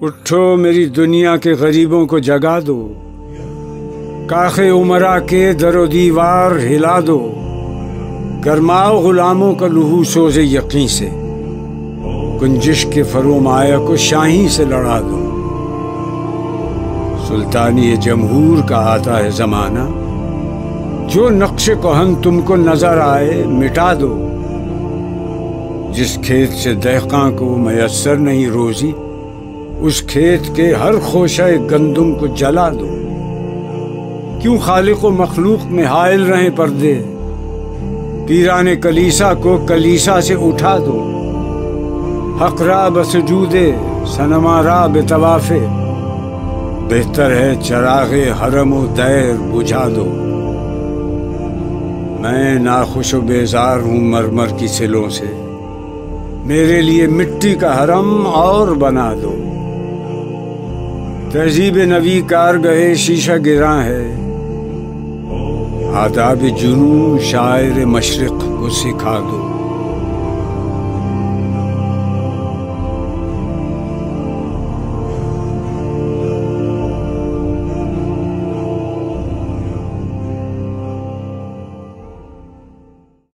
उठो मेरी दुनिया के गरीबों को जगा दो, काखे उमरा के दरो दीवार हिला दो, गरमाओ गुलामों का लहू सोजे यकीन से, गुंजिश के फरोमाया को शाही से लड़ा दो। सुल्तानी जमहूर का आता है जमाना, जो नक्श कोहन तुमको नजर आए मिटा दो। जिस खेत से दहका को मयसर नहीं रोजी, उस खेत के हर खोशे गंदुम को जला दो। क्यों खालिक व मखलूक में हायल रहे पर्दे, पीराने कलीसा को कलीसा से उठा दो। हकरा बसजूदे सनमारा बेतवाफे, बेहतर है चरागे हरम व दैर बुझा दो। मैं नाखुश व बेजार हूँ मरमर की सिलों से, मेरे लिए मिट्टी का हरम और बना दो। तहजीब नबी कारगहे शीशा गिरा है, आदाब जुनून शायर मशरिक को सिखा दो।